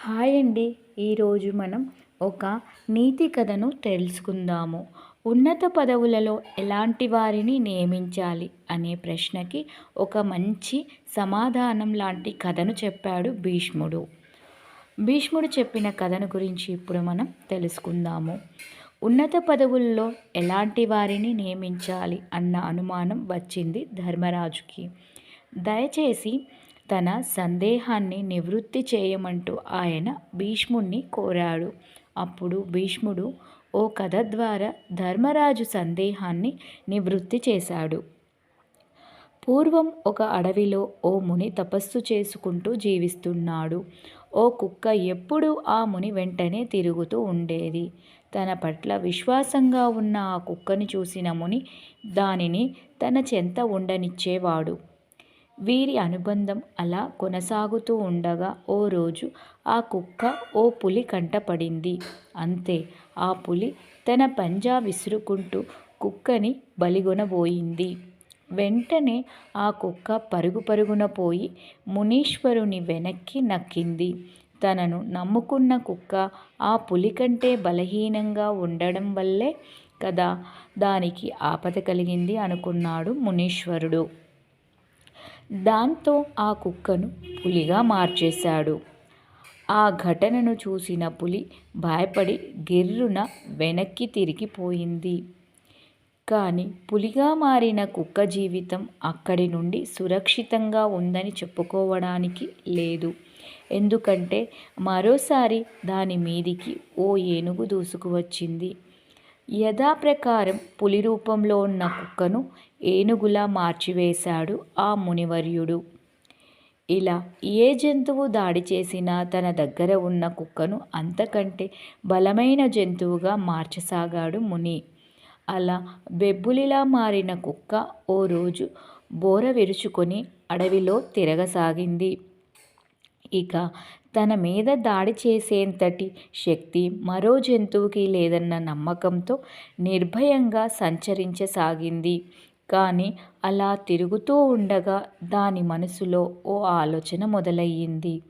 Hi అండి. ఈరోజు మనం ఒక నీతి కథను తెలుసుకుందాము. ఉన్నత పదవులలో ఎలాంటి వారిని నియమించాలి అనే ప్రశ్నకి ఒక మంచి సమాధానం లాంటి కథను చెప్పాడు భీష్ముడు. భీష్ముడు చెప్పిన కథను గురించి ఇప్పుడు మనం తెలుసుకుందాము. ఉన్నత పదవుల్లో ఎలాంటి వారిని నియమించాలి అన్న అనుమానం వచ్చింది ధర్మరాజుకి. దయచేసి తన సందేహాన్ని నివృత్తి చేయమంటూ ఆయన భీష్ముణ్ణి కోరాడు. అప్పుడు భీష్ముడు ఓ కథ ద్వారా ధర్మరాజు సందేహాన్ని నివృత్తి చేశాడు. పూర్వం ఒక అడవిలో ఓ ముని తపస్సు చేసుకుంటూ జీవిస్తున్నాడు. ఓ కుక్క ఎప్పుడూ ఆ ముని వెంటనే తిరుగుతూ ఉండేది. తన పట్ల విశ్వాసంగా ఉన్న ఆ కుక్కని చూసిన ముని దానిని తన చెంత ఉండనిచ్చేవాడు. వీరి అనుబంధం అలా కొనసాగుతూ ఉండగా ఓ రోజు ఆ కుక్క ఓ పులి కంటపడింది. అంతే, ఆ పులి తన పంజా విసురుకుంటూ కుక్కని బలిగొనబోయింది. వెంటనే ఆ కుక్క పరుగు పరుగున పోయి మునీశ్వరుని వెనక్కి నక్కింది. తనను నమ్ముకున్న కుక్క ఆ పులి కంటే బలహీనంగా ఉండడం వల్లే కదా దానికి ఆపద కలిగింది అనుకున్నాడు మునీశ్వరుడు. దాంతో ఆ కుక్కను పులిగా మార్చేశాడు. ఆ ఘటనను చూసిన పులి భయపడి గిర్రున వెనక్కి తిరిగిపోయింది. కానీ పులిగా మారిన కుక్క జీవితం అక్కడి నుండి సురక్షితంగా ఉందని చెప్పుకోవడానికి లేదు. ఎందుకంటే మరోసారి దాని మీదికి ఓ ఏనుగు దూసుకువచ్చింది. యథాప్రకారం పులి రూపంలో ఉన్న కుక్కను ఏనుగులా మార్చివేశాడు ఆ మునివర్యుడు. ఇలా ఏ జంతువు దాడి చేసినా తన దగ్గర ఉన్న కుక్కను అంతకంటే బలమైన జంతువుగా మార్చసాగాడు ముని. అలా బెబ్బులిలా మారిన కుక్క ఓ రోజు బోర విరుచుకొని అడవిలో తిరగసాగింది. ఇక తన మీద దాడి చేసేంతటి శక్తి మరో జంతువుకి లేదన్న నమ్మకంతో నిర్భయంగా సంచరించసాగింది. కానీ అలా తిరుగుతూ ఉండగా దాని మనసులో ఓ ఆలోచన మొదలయ్యింది.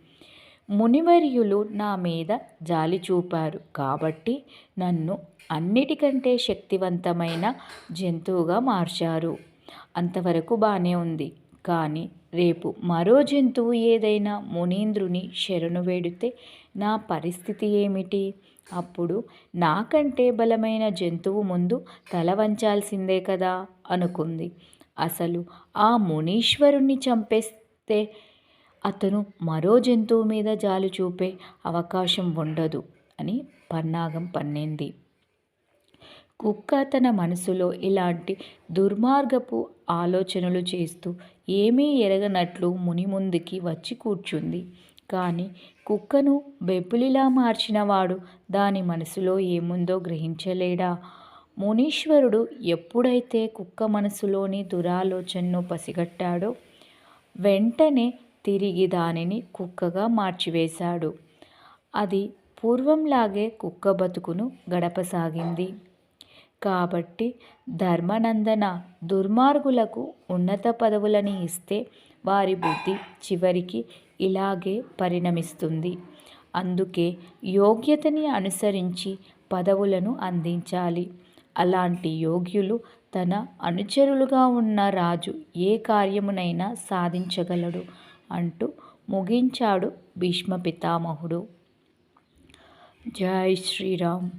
మునివర్యులు నా మీద జాలి చూపారు కాబట్టి నన్ను అన్నిటికంటే శక్తివంతమైన జంతువుగా మార్చారు. అంతవరకు బానే ఉంది. కానీ రేపు మరో జంతువు ఏదైనా మునీంద్రుని శరణు వేడితే నా పరిస్థితి ఏమిటి? అప్పుడు నాకంటే బలమైన జంతువు ముందు తల వంచాల్సిందే కదా అనుకుంది. అసలు ఆ మునీశ్వరుణ్ణి చంపేస్తే అతను మరో జంతువు మీద జాలి చూపే అవకాశం ఉండదు అని పన్నాగం పన్నింది. కుక్క తన మనసులో ఇలాంటి దుర్మార్గపు ఆలోచనలు చేస్తూ ఏమీ ఎరగనట్లు ముని ముందుకి వచ్చి కూర్చుంది. కానీ కుక్కను బెబ్బులిలా మార్చినవాడు దాని మనసులో ఏముందో గ్రహించలేడా? మునీశ్వరుడు ఎప్పుడైతే కుక్క మనసులోని దురాలోచనను పసిగట్టాడో వెంటనే తిరిగి దానిని కుక్కగా మార్చివేశాడు. అది పూర్వంలాగే కుక్క బతుకును గడపసాగింది. కాబట్టి ధర్మనందన, దుర్మార్గులకు ఉన్నత పదవులని ఇస్తే వారి బుద్ధి చివరికి ఇలాగే పరిణమిస్తుంది. అందుకే యోగ్యతని అనుసరించి పదవులను అందించాలి. అలాంటి యోగ్యులు తన అనుచరులుగా ఉన్న రాజు ఏ కార్యమునైనా సాధించగలడు అంటూ ముగించాడు భీష్మ పితామహుడు. జై శ్రీరామ్.